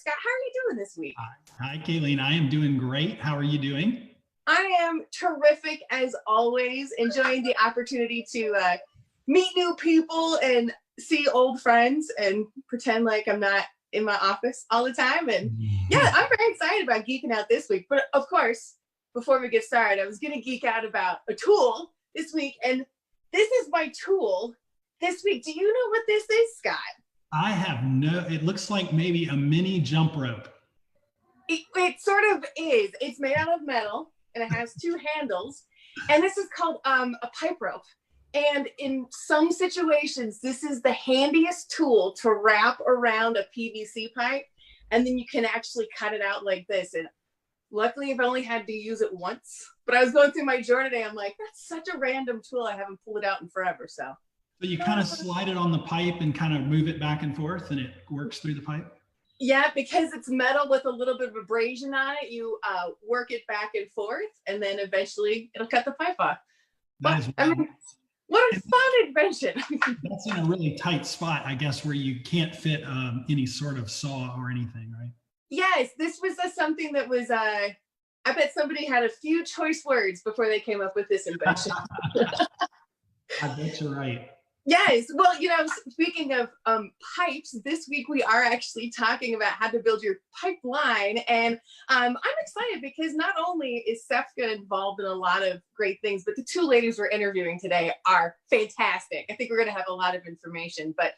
Scott, how are you doing this week? Hi, Kayleen. I am doing great. How are you doing? I am terrific as always, enjoying the opportunity to meet new people and see old friends and pretend like I'm not in my office all the time. And yeah, I'm very excited about geeking out this week. But of course, before we get started, I was going to geek out about a tool this week. And this is my tool this week. Do you know what this is, Scott? I have it looks like maybe a mini jump rope. It sort of is. It's made out of metal and it has two handles. And this is called a pipe rope. And in some situations, this is the handiest tool to wrap around a PVC pipe. And then you can actually cut it out like this. And luckily, I've only had to use it once. But I was going through my drawer today. I'm like, that's such a random tool. I haven't pulled it out in forever. So you kind of slide it on the pipe and kind of move it back and forth and it works through the pipe? Yeah, because it's metal with a little bit of abrasion on it, you work it back and forth and then eventually it'll cut the pipe off. But, I mean, what a fun invention. That's in a really tight spot, I guess, where you can't fit any sort of saw or anything, right? Yes, this was something that was, I bet somebody had a few choice words before they came up with this invention. I bet you're right. Yes. Well, speaking of pipes, this week we are actually talking about how to build your pipeline. And I'm excited because not only is Sefka involved in a lot of great things, but the two ladies we're interviewing today are fantastic. I think we're going to have a lot of information, but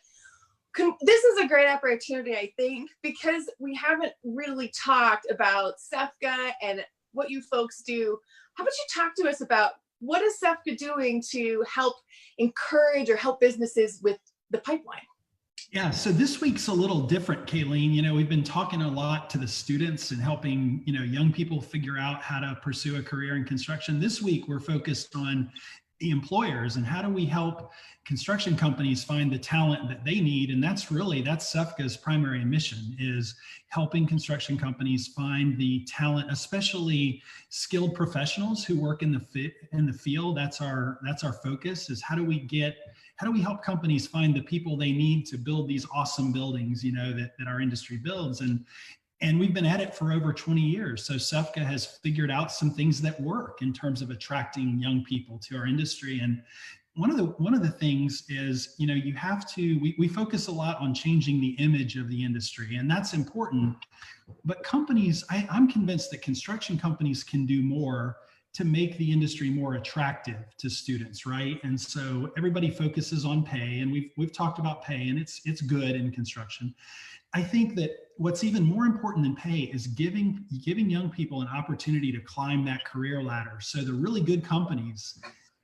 this is a great opportunity, I think, because we haven't really talked about Sefka and what you folks do. How about you talk to us about what is Sefka doing to help encourage or help businesses with the pipeline? Yeah, so this week's a little different, Kayleen. We've been talking a lot to the students and helping, young people figure out how to pursue a career in construction. This week, we're focused on the employers and how do we help construction companies find the talent that they need. And that's Sefka's primary mission, is helping construction companies find the talent, especially skilled professionals who work in the field. That's our focus, is how do we help companies find the people they need to build these awesome buildings, that our industry builds. And we've been at it for over 20 years. So Sefka has figured out some things that work in terms of attracting young people to our industry. And one of the things is, you have to, we focus a lot on changing the image of the industry, and that's important. But companies, I'm convinced that construction companies can do more to make the industry more attractive to students, right? And so everybody focuses on pay, and we've talked about pay, and it's good in construction. I think that what's even more important than pay is giving young people an opportunity to climb that career ladder. So the really good companies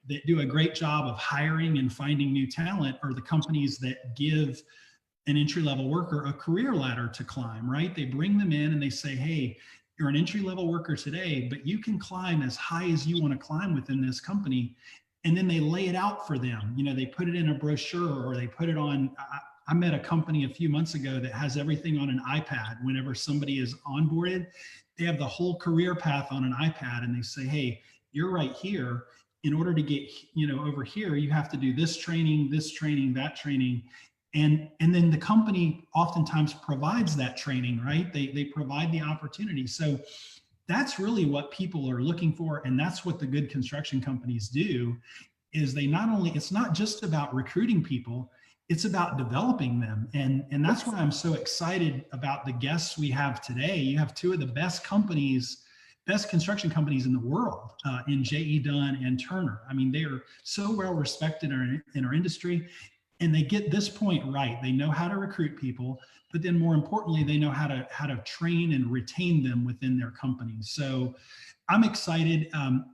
that do a great job of hiring and finding new talent are the companies that give an entry-level worker a career ladder to climb, right? They bring them in and they say, hey, you're an entry-level worker today, but you can climb as high as you want to climb within this company. And then they lay it out for them. They put it in a brochure, or they put it on. I met a company a few months ago that has everything on an iPad. Whenever somebody is onboarded, they have the whole career path on an iPad, and they say, hey, you're right here. In order to get, over here, you have to do this training, that training. And then the company oftentimes provides that training, right? They provide the opportunity. So that's really what people are looking for. And that's what the good construction companies do, is it's not just about recruiting people, it's about developing them. And that's why I'm so excited about the guests we have today. You have two of the best construction companies in the world, in J.E. Dunn and Turner. I mean, they are so well respected in our industry, and they get this point right. They know how to recruit people, but then more importantly, they know how to train and retain them within their companies. So I'm excited.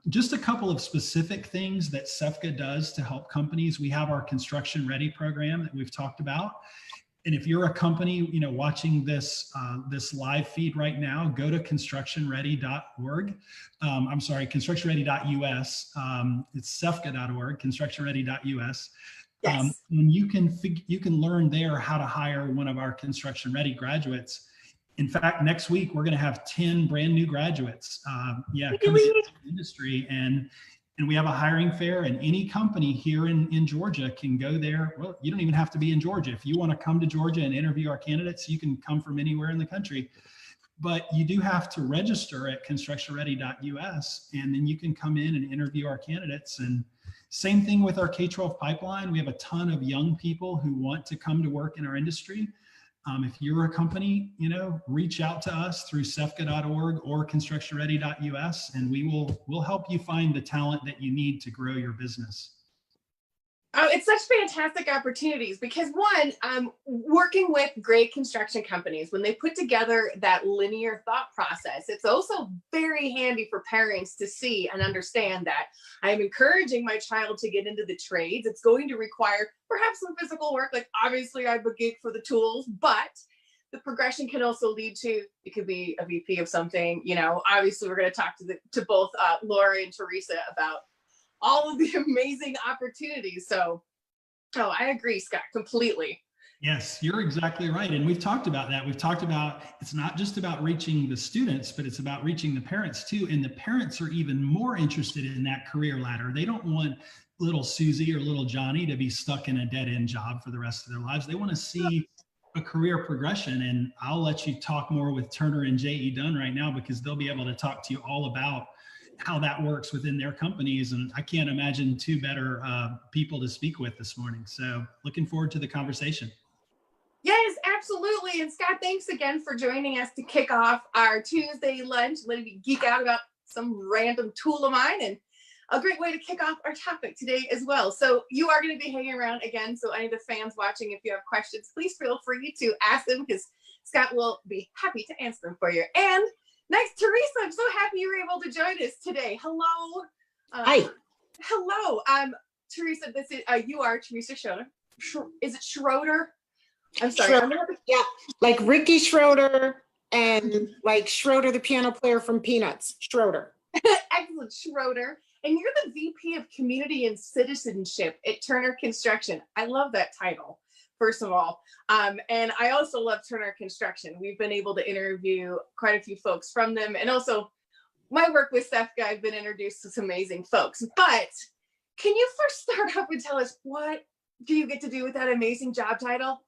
Just a couple of specific things that Sefka does to help companies. We have our Construction Ready program that we've talked about. And if you're a company, watching this live feed right now, go to constructionready.org. I'm sorry, constructionready.us. It's sefka.org, constructionready.us. Yes. And you can learn there how to hire one of our Construction Ready graduates. In fact, next week we're going to have 10 brand new graduates. Coming into the industry, and And we have a hiring fair, and any company here in Georgia can go there. Well, you don't even have to be in Georgia. If you want to come to Georgia and interview our candidates, you can come from anywhere in the country. But you do have to register at constructionready.us, and then you can come in and interview our candidates. And same thing with our K-12 pipeline. We have a ton of young people who want to come to work in our industry. If you're a company, reach out to us through cefca.org or constructionready.us, and we'll help you find the talent that you need to grow your business. Oh, it's such fantastic opportunities because one, working with great construction companies, when they put together that linear thought process, it's also very handy for parents to see and understand that I'm encouraging my child to get into the trades. It's going to require perhaps some physical work. Like obviously I'm a geek for the tools, but the progression can also lead to, it could be a VP of something, obviously we're going to talk to both Laura and Teresa about all of the amazing opportunities. So, I agree, Scott, completely. Yes, you're exactly right. And we've talked about that. We've talked about, it's not just about reaching the students, but it's about reaching the parents too. And the parents are even more interested in that career ladder. They don't want little Susie or little Johnny to be stuck in a dead end job for the rest of their lives. They want to see a career progression. And I'll let you talk more with Turner and J.E. Dunn right now, because they'll be able to talk to you all about how that works within their companies. And I can't imagine two better people to speak with this morning. So looking forward to the conversation. Yes, absolutely. And Scott, thanks again for joining us to kick off our Tuesday lunch. Let me geek out about some random tool of mine, and a great way to kick off our topic today as well. So you are going to be hanging around again. So any of the fans watching, if you have questions, please feel free to ask them, because Scott will be happy to answer them for you. And next, Teresa, I'm so happy you were able to join us today. Hello. Hi. Hello. Teresa, this is you are Teresa Schroeder. Is it Schroeder? I'm sorry. Yeah, like Ricky Schroeder and like Schroeder, the piano player from Peanuts. Schroeder. Excellent, Schroeder. And you're the VP of Community and Citizenship at Turner Construction. I love that title, first of all. And I also love Turner Construction. We've been able to interview quite a few folks from them. And also my work with CEFCA, I've been introduced to some amazing folks. But can you first start off and tell us, what do you get to do with that amazing job title?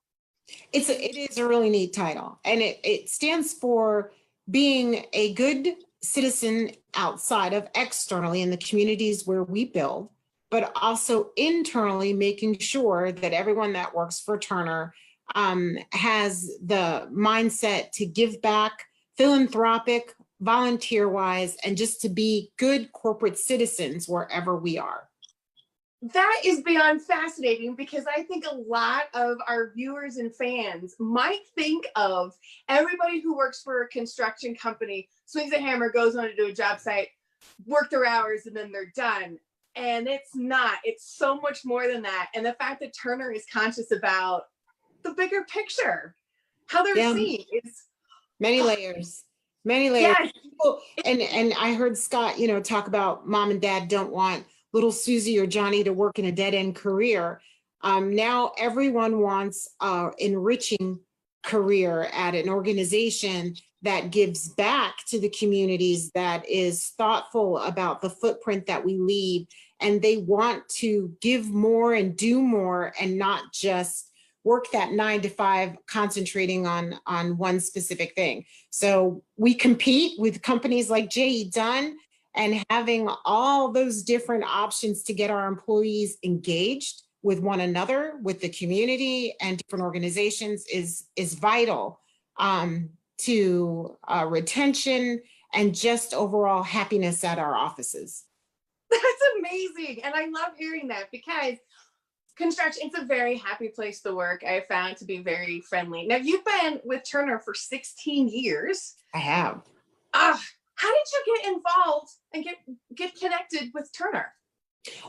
It is a really neat title. And it stands for being a good citizen outside of externally in the communities where we build, but also internally making sure that everyone that works for Turner has the mindset to give back, philanthropic, volunteer-wise, and just to be good corporate citizens wherever we are. That is beyond fascinating, because I think a lot of our viewers and fans might think of everybody who works for a construction company, swings a hammer, goes on to do a job site, work their hours, and then they're done. And it's not. It's so much more than that. And the fact that Turner is conscious about the bigger picture, how they're seen, is many layers. Yes. And I heard Scott, talk about mom and dad don't want little Susie or Johnny to work in a dead-end career. Now everyone wants an enriching career at an organization that gives back to the communities, that is thoughtful about the footprint that we leave, and they want to give more and do more and not just work that 9 to 5 concentrating on one specific thing. So we compete with companies like J.E. Dunn, and having all those different options to get our employees engaged with one another, with the community and different organizations is vital to retention and just overall happiness at our offices. That's amazing. And I love hearing that, because construction, it's a very happy place to work. I have found to be very friendly. Now, you've been with Turner for 16 years. I have. How did you get involved and get connected with Turner?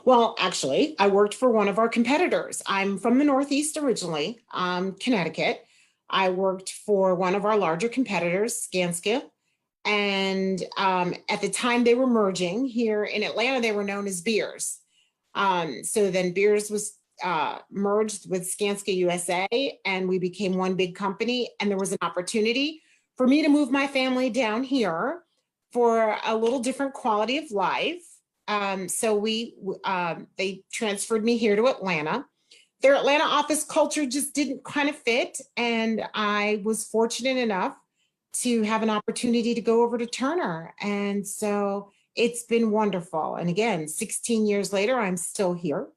Well, actually, I worked for one of our competitors. I'm from the Northeast originally, Connecticut. I worked for one of our larger competitors, Skanska. And at the time they were merging here in Atlanta, they were known as Beers. So then Beers was merged with Skanska USA, and we became one big company. And there was an opportunity for me to move my family down here for a little different quality of life. So they transferred me here to Atlanta. Their Atlanta office culture just didn't kind of fit. And I was fortunate enough to have an opportunity to go over to Turner. And so it's been wonderful. And again, 16 years later, I'm still here.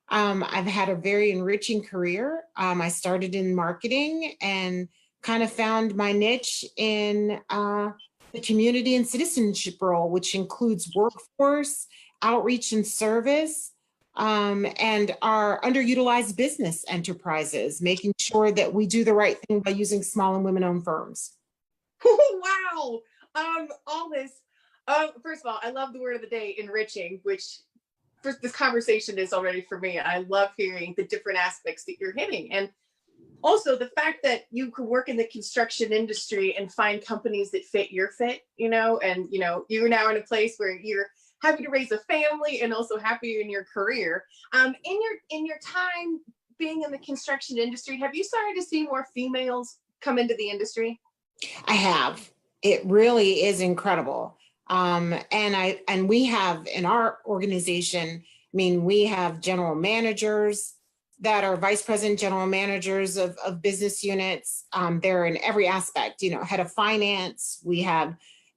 I've had a very enriching career. I started in marketing and kind of found my niche in the community and citizenship role, which includes workforce, outreach and service, and our underutilized business enterprises, making sure that we do the right thing by using small and women-owned firms. Wow. All this. First of all, I love the word of the day, enriching, which this conversation is already for me. I love hearing the different aspects that you're hitting. And also the fact that you could work in the construction industry and find companies that fit your fit, and, you're now in a place where you're happy to raise a family and also happy in your career. In your time being in the construction industry, have you started to see more females come into the industry? I have. It really is incredible. And we have in our organization, we have general managers that are vice president, general managers of business units. They're in every aspect, head of finance. We have,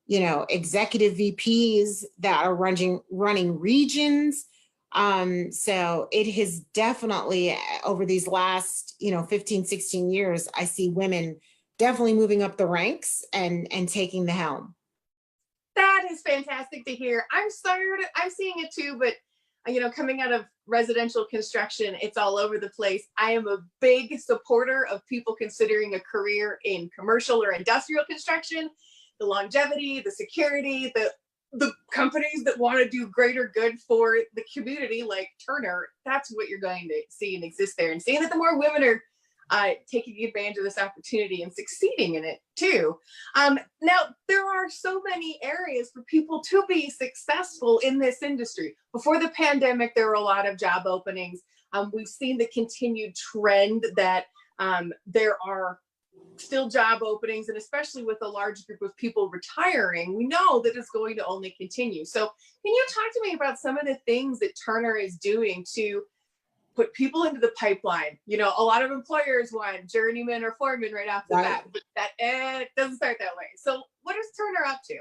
executive VPs that are running regions. So it has definitely, over these last, 15, 16 years, I see women definitely moving up the ranks and taking the helm. That is fantastic to hear. I'm seeing it too, but coming out of residential construction, it's all over the place. I am a big supporter of people considering a career in commercial or industrial construction, the longevity, the security, the companies that want to do greater good for the community like Turner. That's what you're going to see and exist there. And seeing that the more women are taking advantage of this opportunity and succeeding in it too. Now, there are so many areas for people to be successful in this industry. Before the pandemic, there were a lot of job openings. We've seen the continued trend that there are still job openings, and especially with a large group of people retiring, we know that it's going to only continue. So can you talk to me about some of the things that Turner is doing to put people into the pipeline? A lot of employers want journeyman or foreman right off the bat, but that it doesn't start that way. So what is Turner up to?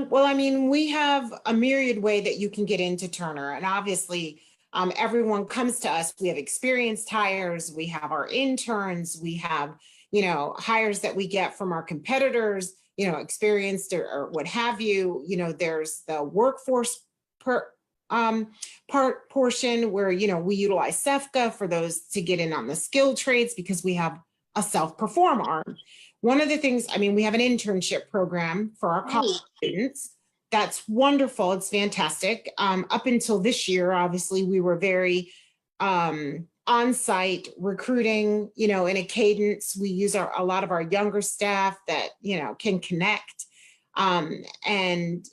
Well, we have a myriad way that you can get into Turner, and obviously everyone comes to us. We have experienced hires, we have our interns, we have, hires that we get from our competitors, experienced or what have you. There's the workforce portion where, we utilize SEFCA for those to get in on the skilled trades because we have a self-perform arm. One of the things, we have an internship program for our college students. That's wonderful. It's fantastic. Up until this year, obviously, we were very on-site recruiting, in a cadence. We use a lot of our younger staff that, can connect. And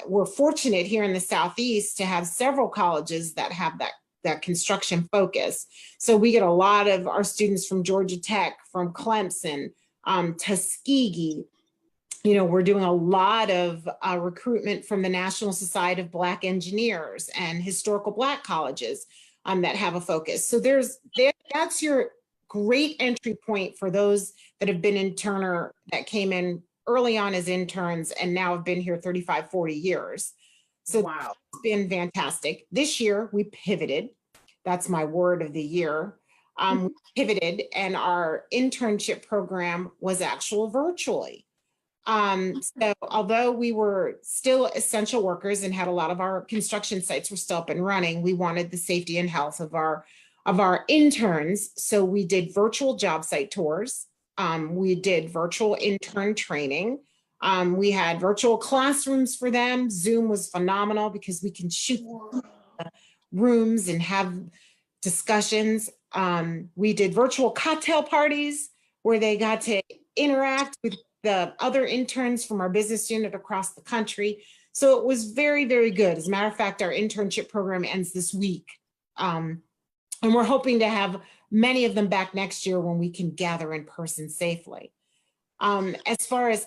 we're fortunate here in the Southeast to have several colleges that have that construction focus. So we get a lot of our students from Georgia Tech, from Clemson, Tuskegee. We're doing a lot of recruitment from the National Society of Black Engineers and historical Black colleges that have a focus. So that's your great entry point for those that have been in Turner that came in early on as interns and now have been here 35, 40 years. So wow, it's been fantastic. This year we pivoted. That's my word of the year. We pivoted and our internship program was virtually. So although we were still essential workers and had a lot of our construction sites were still up and running, we wanted the safety and health of our interns. So we did virtual job site tours. We did virtual intern training. We had virtual classrooms for them. Zoom was phenomenal because we can shoot rooms and have discussions. We did virtual cocktail parties where they got to interact with the other interns from our business unit across the country. So it was very, very good. As a matter of fact, our internship program ends this week. And we're hoping to have many of them back next year when we can gather in person safely. As far as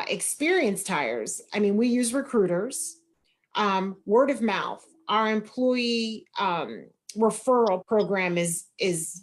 experienced hires, we use recruiters. Word of mouth. Our employee referral program is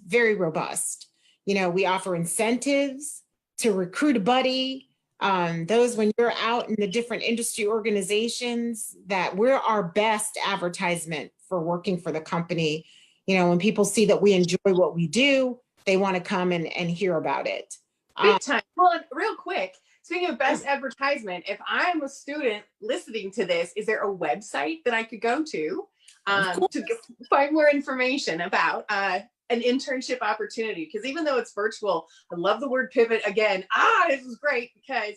very robust. You know, we offer incentives to recruit a buddy. Those when you're out in the different industry organizations, that we're our best advertisement for working for the company. You know, when people see that we enjoy what we do, they want to come and hear about it. Big time. Well, real quick, speaking of best advertisement, if I'm a student listening to this, is there a website that I could go to find more information about an internship opportunity? Because even though it's virtual, I love the word pivot again. This is great because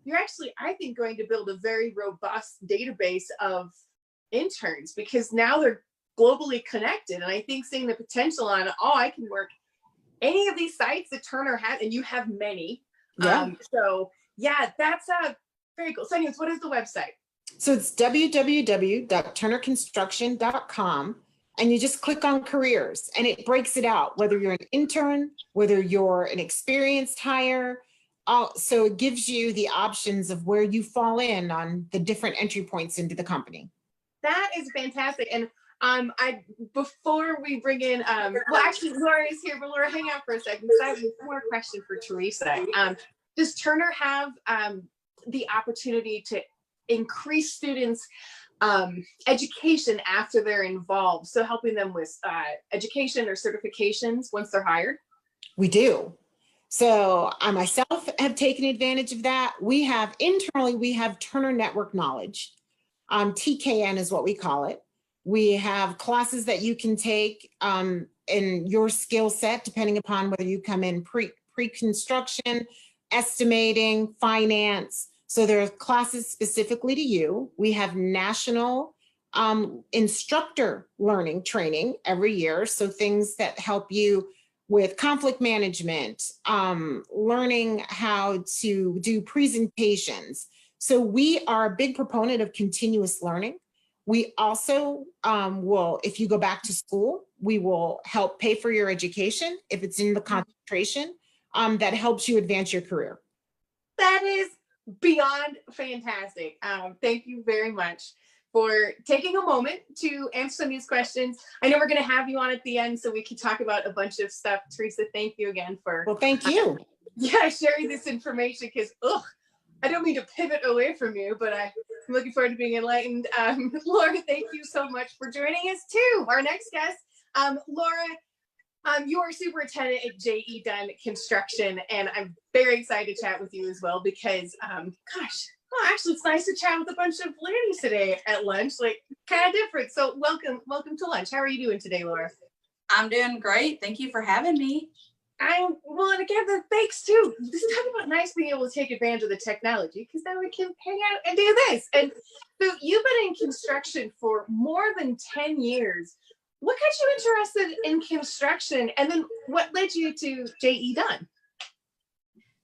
you're actually, I think, going to build a very robust database of interns because now they're globally connected. And I think seeing the potential on, I can work any of these sites that Turner has, and you have many. Yeah. So yeah, that's very cool. So anyways, what is the website? So it's www.turnerconstruction.com, and you just click on careers and it breaks it out, whether you're an intern, whether you're an experienced hire. So it gives you the options of where you fall in on the different entry points into the company. That is fantastic. And before we bring in, well, actually, Laura is here, but Laura, hang out for a second because I have one more question for Teresa. Does Turner have the opportunity to increase students' education after they're involved? So helping them with education or certifications once they're hired? We do. So I myself have taken advantage of that. We have internally, we have Turner Network Knowledge. TKN is what we call it. We have classes that you can take in your skill set, depending upon whether you come in pre-construction, estimating, finance. So there are classes specifically to you. We have national instructor learning training every year. So things that help you with conflict management, learning how to do presentations. So we are a big proponent of continuous learning. We also will, if you go back to school, we will help pay for your education if it's in the concentration that helps you advance your career. That is beyond fantastic. Thank you very much for taking a moment to answer some of these questions. I know we're going to have you on at the end so we can talk about a bunch of stuff. Teresa, thank you again for thank you. Sharing this information because I don't mean to pivot away from you, but I'm looking forward to being enlightened. Laura, thank you so much for joining us too. Our next guest, Laura, you are superintendent at J.E. Dunn Construction, and I'm very excited to chat with you as well because, actually, it's nice to chat with a bunch of ladies today at lunch, like kind of different. So welcome to lunch. How are you doing today, Laura? I'm doing great. Thank you for having me. And again, thanks too. This is talking about nice being able to take advantage of the technology because then we can hang out and do this. And so you've been in construction for more than 10 years. What got you interested in construction? And then what led you to J.E. Dunn?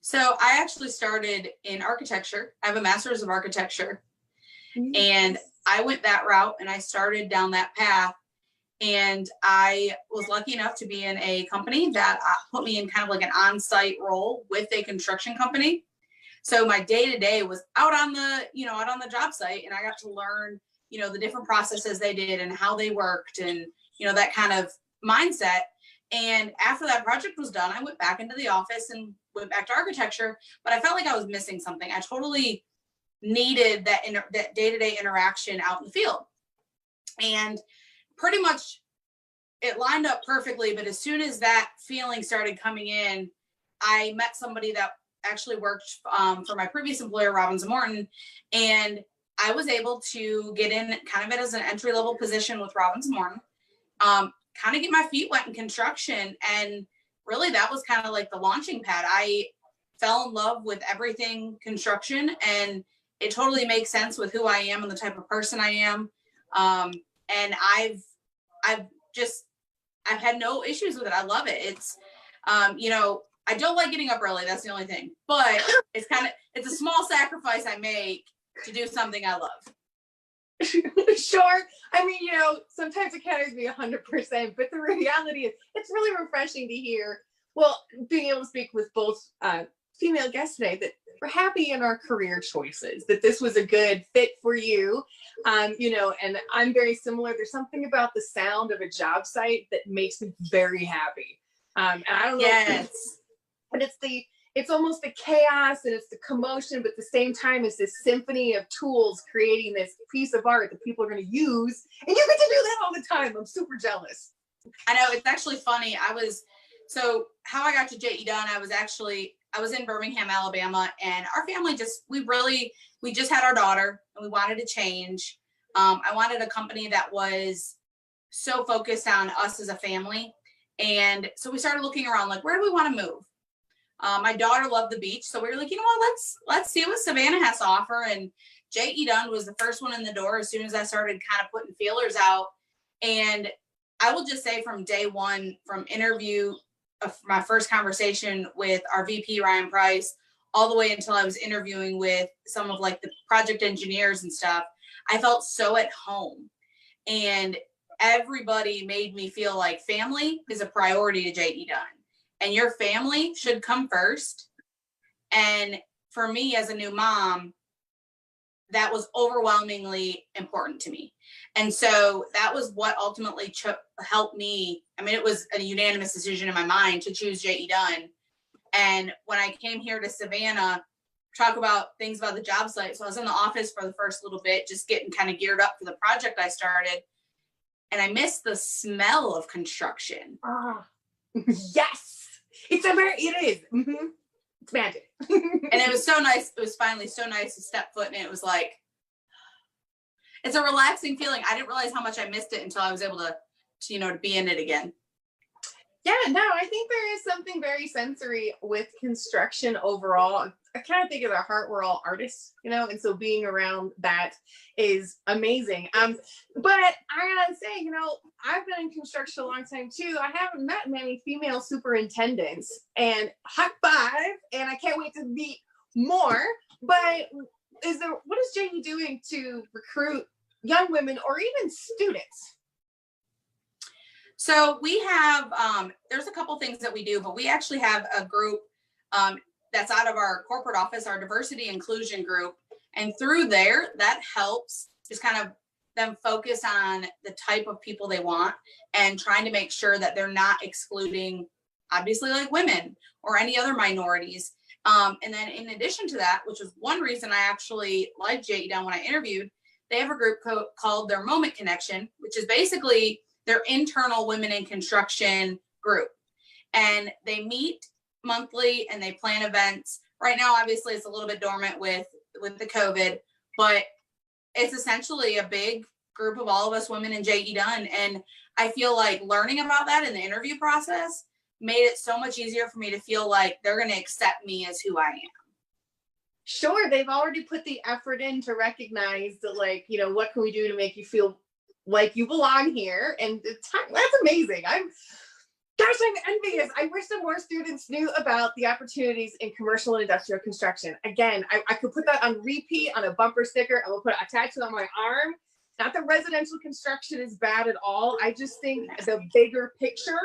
So I actually started in architecture. I have a master's of architecture. And I went that route and I started down that path. And I was lucky enough to be in a company that put me in kind of like an on-site role with a construction company. So my day-to-day was out on the job site, and I got to learn, the different processes they did and how they worked and, that kind of mindset. And after that project was done, I went back into the office and went back to architecture, but I felt like I was missing something. I totally needed that day-to-day interaction out in the field. And pretty much it lined up perfectly, but as soon as that feeling started coming in, I met somebody that actually worked for my previous employer, Robbins & Morton, and I was able to get in kind of as an entry-level position with Robbins & Morton, kind of get my feet wet in construction, and really that was kind of like the launching pad. I fell in love with everything construction, and it totally makes sense with who I am and the type of person I am. And I've had no issues with it. I love it. It's, I don't like getting up early. That's the only thing, but it's a small sacrifice I make to do something I love. Sure. I mean, sometimes it can't always be 100%, but the reality is it's really refreshing to hear, being able to speak with both female guests today, that we're happy in our career choices, that this was a good fit for you. You know, and I'm very similar. There's something about the sound of a job site that makes me very happy. And I don't know. Yes. But it's almost the chaos and it's the commotion, but at the same time, it's this symphony of tools creating this piece of art that people are going to use. And you get to do that all the time. I'm super jealous. I know, it's actually funny. So how I got to JE Dunn, I was in Birmingham, Alabama, and our family we just had our daughter and we wanted to change. I wanted a company that was so focused on us as a family. And so we started looking around, like, where do we want to move? My daughter loved the beach. So we were like, you know what, let's see what Savannah has to offer. And JE Dunn was the first one in the door as soon as I started kind of putting feelers out. And I will just say from day one, from interview of my first conversation with our VP, Ryan Price, all the way until I was interviewing with some of like the project engineers and stuff, I felt so at home. And everybody made me feel like family is a priority to JE Dunn. And your family should come first. And for me as a new mom, that was overwhelmingly important to me. And so that was what ultimately helped me. I mean, it was a unanimous decision in my mind to choose JE Dunn. And when I came here to Savannah, talk about things about the job site. So I was in the office for the first little bit, just getting kind of geared up for the project I started. And I missed the smell of construction. Yes. It is. Mm-hmm. It's magic. And it was so nice. It was finally so nice to step foot in it. It was like, it's a relaxing feeling. I didn't realize how much I missed it until I was able to be in it again. Yeah, no, I think there is something very sensory with construction overall. I kind of think of the heart, we're all artists, and so being around that is amazing. But I gotta say, I've been in construction a long time too. I haven't met many female superintendents, and high five, and I can't wait to meet more. But what is JE doing to recruit young women or even students? So we have, there's a couple things that we do, but we actually have a group that's out of our corporate office, our diversity inclusion group. And through there, that helps just kind of them focus on the type of people they want and trying to make sure that they're not excluding, obviously, like women or any other minorities. And then in addition to that, which was one reason I actually liked JE Dunn when I interviewed, they have a group called their Moment Connection, which is basically their internal women in construction group. And they meet monthly and they plan events. Right now, obviously, it's a little bit dormant with the COVID, but it's essentially a big group of all of us women in JE Dunn. And I feel like learning about that in the interview process made it so much easier for me to feel like they're going to accept me as who I am. Sure, they've already put the effort in to recognize that, what can we do to make you feel like you belong here? And that's amazing. I'm envious. I wish that more students knew about the opportunities in commercial and industrial construction. Again, I could put that on repeat on a bumper sticker. I will put a tattoo on my arm. Not that residential construction is bad at all. I just think the bigger picture,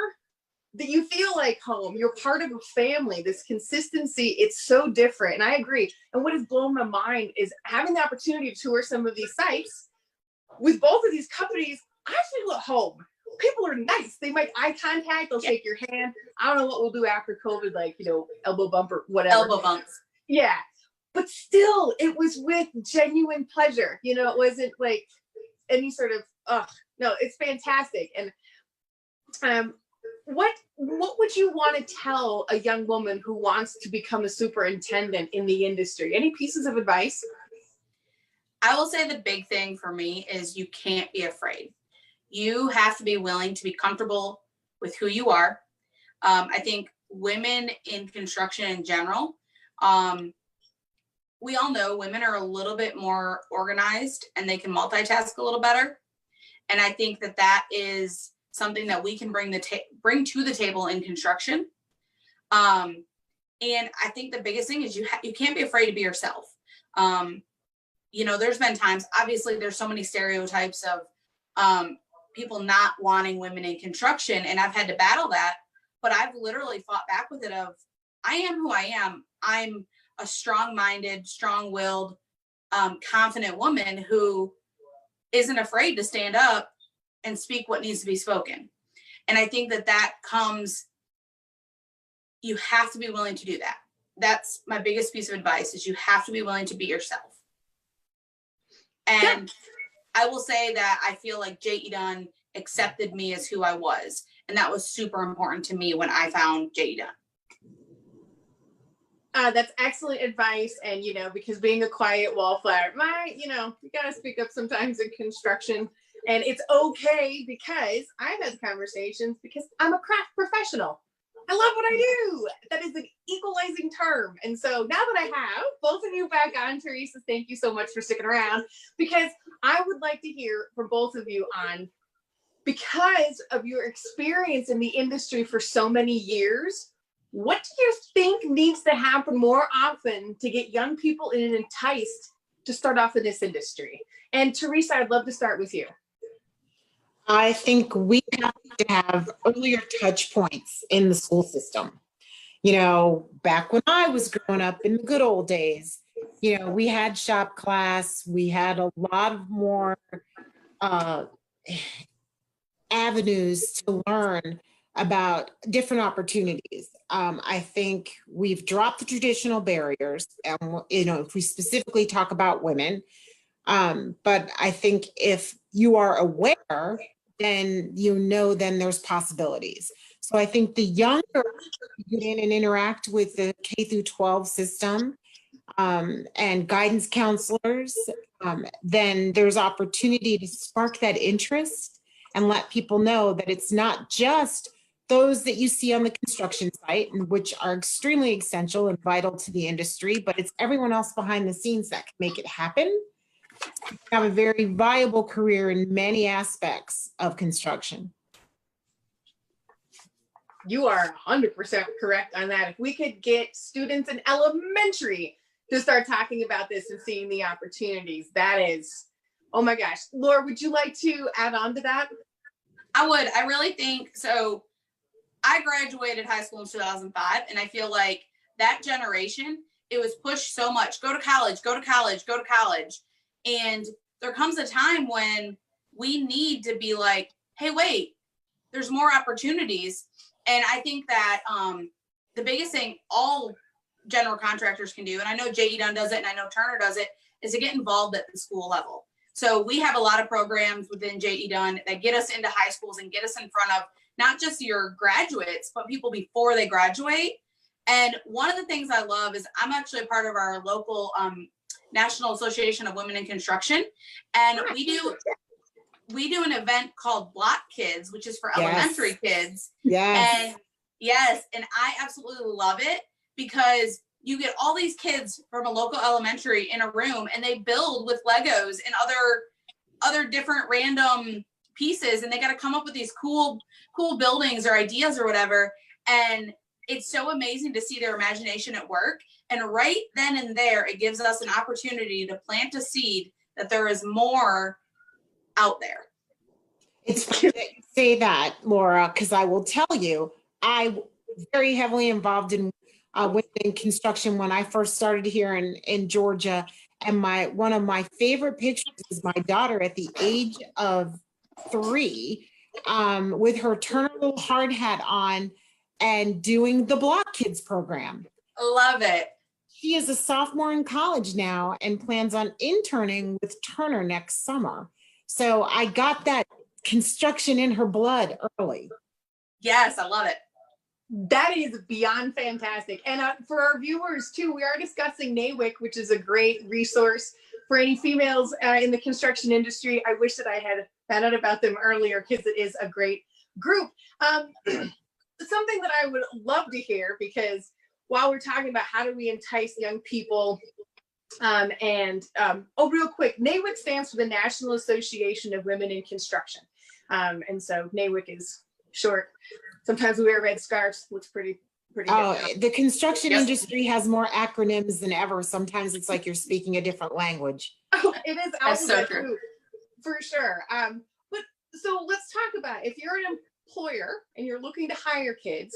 that you feel like home, you're part of a family, this consistency, it's so different. And I agree. And what has blown my mind is having the opportunity to tour some of these sites with both of these companies. I feel at home. People are nice. They make eye contact. They'll shake your hand. I don't know what we'll do after COVID, elbow bump or whatever. Elbow bumps. Yeah. But still, it was with genuine pleasure. It wasn't like any sort of, no, it's fantastic. And what would you want to tell a young woman who wants to become a superintendent in the industry? Any pieces of advice? I will say the big thing for me is you can't be afraid. You have to be willing to be comfortable with who you are. I think women in construction in general, we all know women are a little bit more organized and they can multitask a little better. And I think that is something that we can bring to the table in construction. And I think the biggest thing is you can't be afraid to be yourself. There's been times, obviously there's so many stereotypes of people not wanting women in construction, and I've had to battle that, but I've literally fought back with it of, I am who I am. I'm a strong-minded, strong-willed, confident woman who isn't afraid to stand up and speak what needs to be spoken. And I think that comes, you have to be willing to do that. That's my biggest piece of advice, is you have to be willing to be yourself. And I will say that I feel like J.E. Dunn accepted me as who I was. And that was super important to me when I found J.E. Dunn. That's excellent advice. And, because being a quiet wallflower, you got to speak up sometimes in construction. And it's okay, because I've had conversations because I'm a craft professional. I love what I do. That is an equalizing term. And so now that I have both of you back on, Teresa, thank you so much for sticking around, because I would like to hear from both of you on, because of your experience in the industry for so many years, what do you think needs to happen more often to get young people enticed to start off in this industry? And Teresa, I'd love to start with you. I think we have to have earlier touch points in the school system. Back when I was growing up in the good old days, we had shop class, we had a lot more avenues to learn about different opportunities. I think we've dropped the traditional barriers, and if we specifically talk about women, but I think if you are aware, then then there's possibilities. So I think the younger you get in and interact with the K through 12 system and guidance counselors, then there's opportunity to spark that interest and let people know that it's not just those that you see on the construction site, which are extremely essential and vital to the industry, but it's everyone else behind the scenes that can make it happen. Have a very viable career in many aspects of construction. You are 100% correct on that. If we could get students in elementary to start talking about this and seeing the opportunities, that is, oh my gosh. Laura, would you like to add on to that? I would. I really think so. I graduated high school in 2005, and I feel like that generation, it was pushed so much. Go to college, go to college, go to college. And there comes a time when we need to be like, hey, wait, there's more opportunities. And I think that the biggest thing all general contractors can do, and I know J.E. Dunn does it, and I know Turner does it, is to get involved at the school level. So we have a lot of programs within J.E. Dunn that get us into high schools and get us in front of not just your graduates, but people before they graduate. And one of the things I love is I'm actually a part of our local National Association of Women in Construction. And we do an event called Block Kids, which is for elementary kids. Yes. And I absolutely love it, because you get all these kids from a local elementary in a room, and they build with Legos and other different random pieces, and they got to come up with these cool buildings or ideas or whatever. And it's so amazing to see their imagination at work. And right then and there, it gives us an opportunity to plant a seed that there is more out there. It's funny that you say that, Laura, because I will tell you, I was very heavily involved in women in construction when I first started here in Georgia. And one of my favorite pictures is my daughter at the age of 3 with her Turner little hard hat on and doing the Block Kids program. Love it. She is a sophomore in college now and plans on interning with Turner next summer. So I got that construction in her blood early. Yes, I love it. That is beyond fantastic. And for our viewers too, we are discussing NAWIC, which is a great resource for any females in the construction industry. I wish that I had found out about them earlier, because it is a great group. Something that I would love to hear, because while we're talking about how do we entice young people, real quick, NAWIC stands for the National Association of Women in Construction. And so NAWIC is short. Sometimes we wear red scarves. Looks pretty good. The construction industry has more acronyms than ever. Sometimes it's like you're speaking a different language. Oh, it is. That's so true. For sure. But so let's talk about, if you're an employer and you're looking to hire kids,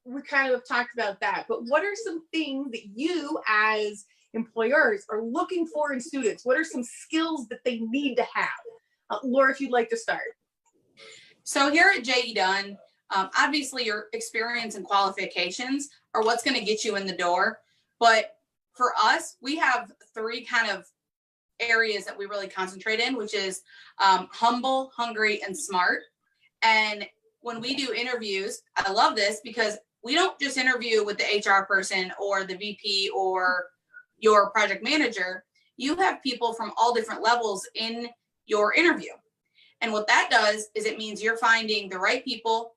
we kind of talked about that, but what are some things that you as employers are looking for in students? What are some skills that they need to have? Laura, if you'd like to start. So here at JE Dunn, obviously your experience and qualifications are what's going to get you in the door. But for us, we have three kind of areas that we really concentrate in, which is humble, hungry, and smart. And when we do interviews, I love this because we don't just interview with the HR person or the VP or your project manager. You have people from all different levels in your interview. And what that does is it means you're finding the right people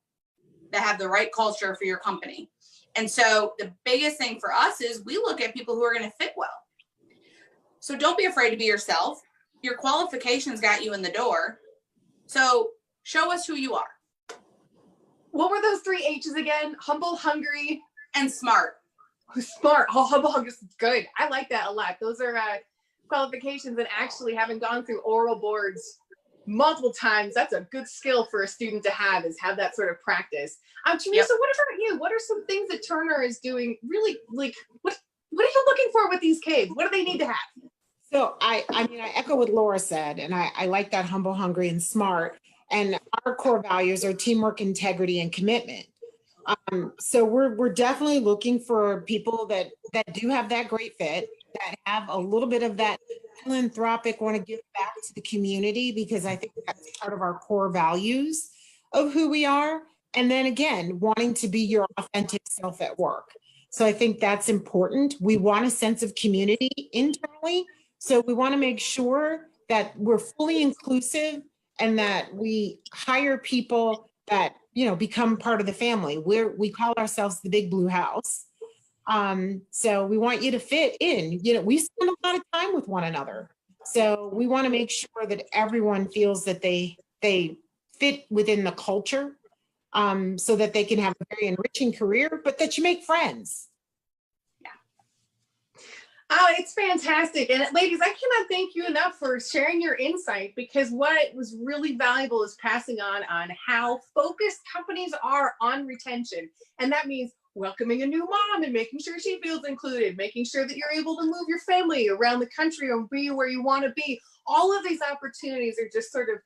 that have the right culture for your company. And so the biggest thing for us is we look at people who are going to fit well. So don't be afraid to be yourself. Your qualifications got you in the door. So show us who you are. What were those three H's again? Humble, hungry, and smart. Smart. Oh, humble, hungry is good. I like that a lot. Those are qualifications, and actually having gone through oral boards multiple times, that's a good skill for a student to have, is have that sort of practice. Teresa, What about you? What are some things that Turner is doing really, like, what are you looking for with these kids? What do they need to have? So I mean, I echo what Laura said, and I like that humble, hungry, and smart. And our core values are teamwork, integrity, and commitment. So we're definitely looking for people that do have that great fit, that have a little bit of that philanthropic, want to give back to the community, because I think that's part of our core values of who we are. And then again, wanting to be your authentic self at work. So I think that's important. We want a sense of community internally. So we want to make sure that we're fully inclusive and that we hire people that, you know, become part of the family. We call ourselves the Big Blue House. So we want you to fit in. You know, we spend a lot of time with one another. So we want to make sure that everyone feels that they fit within the culture, so that they can have a very enriching career, but that you make friends. Oh, it's fantastic. And ladies, I cannot thank you enough for sharing your insight, because what was really valuable is passing on how focused companies are on retention. And that means welcoming a new mom and making sure she feels included, making sure that you're able to move your family around the country and be where you want to be. All of these opportunities are just sort of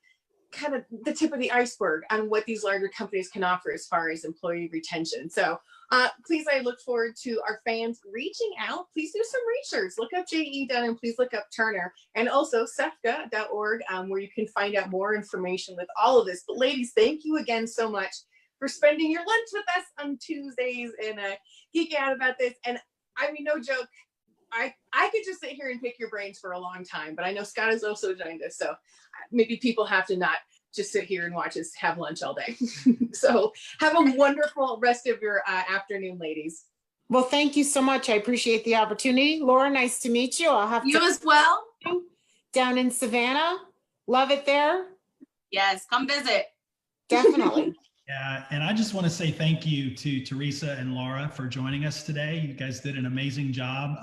kind of the tip of the iceberg on what these larger companies can offer as far as employee retention. So please, I look forward to our fans reaching out. Please do some research. Look up JE Dunn and please look up Turner, and also cefca.org, where you can find out more information with all of this. But ladies, thank you again so much for spending your lunch with us on Tuesdays and geeking out about this. And I mean, no joke, I could just sit here and pick your brains for a long time, but I know Scott has also joined us. So maybe people have to not just sit here and watch us have lunch all day. So have a wonderful rest of your afternoon, ladies. Well, thank you so much. I appreciate the opportunity. Laura, nice to meet you. I'll have you as well. Down in Savannah. Love it there. Yes, come visit. Definitely. Yeah, and I just want to say thank you to Teresa and Laura for joining us today. You guys did an amazing job.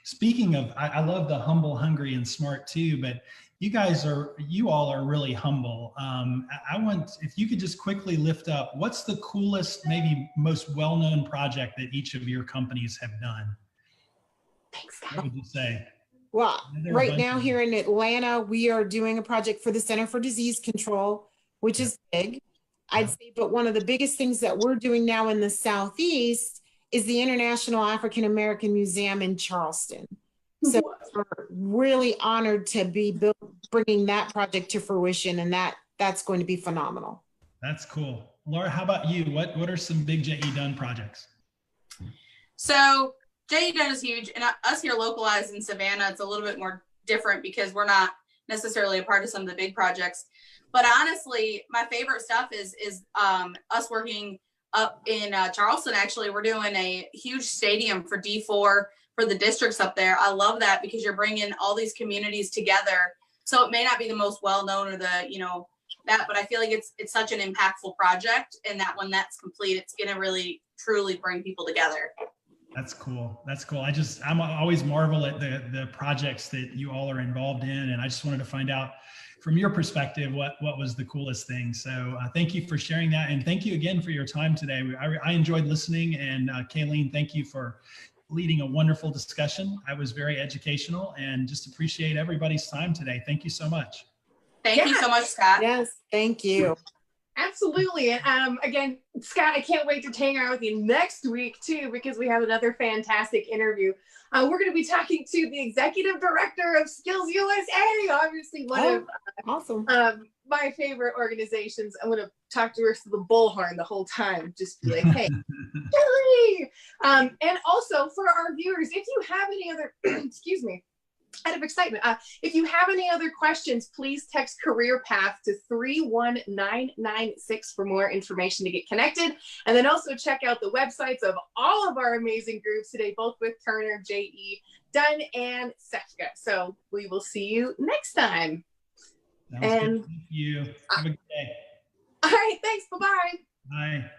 Speaking of, I love the humble, hungry, and smart too, but you all are really humble. I want, if you could just quickly lift up, what's the coolest, maybe most well-known project that each of your companies have done? Thanks, Scott. What would you say? Well, right now here in Atlanta, we are doing a project for the Center for Disease Control, which is big, I'd say. But one of the biggest things that we're doing now in the Southeast is the International African American Museum in Charleston. So we're really honored to be bringing that project to fruition, and that's going to be phenomenal. That's cool. Laura, how about you? What are some big JE Dunn projects? So JE Dunn is huge, and us here localized in Savannah, it's a little bit more different because we're not necessarily a part of some of the big projects. But honestly, my favorite stuff is us working up in Charleston. Actually, we're doing a huge stadium for D4 for the districts up there. I love that because you're bringing all these communities together. So it may not be the most well-known or but I feel like it's such an impactful project, and that when that's complete, it's going to really, truly bring people together. That's cool. That's cool. I'm always marvel at the projects that you all are involved in. And I just wanted to find out from your perspective, what was the coolest thing. So thank you for sharing that. And thank you again for your time today. I enjoyed listening. And Kayleen, thank you for leading a wonderful discussion. I was very educational and just appreciate everybody's time today. Thank you so much. Thank you so much, Scott. Yes, thank you. Absolutely. And again, Scott, I can't wait to hang out with you next week too, because we have another fantastic interview. We're going to be talking to the executive director of Skills USA, obviously one of awesome. My favorite organizations. I'm going to talk to her to the bullhorn the whole time, just be like, hey, Kelly. And also for our viewers, if you have any other, excuse me, out of excitement, if you have any other questions, please text CareerPath to 31996 for more information to get connected. And then also check out the websites of all of our amazing groups today, both with Turner, JE, Dunn, and Sefka. So we will see you next time. Sounds good. Thank you. Have a good day. All right, thanks. Bye-bye. Bye.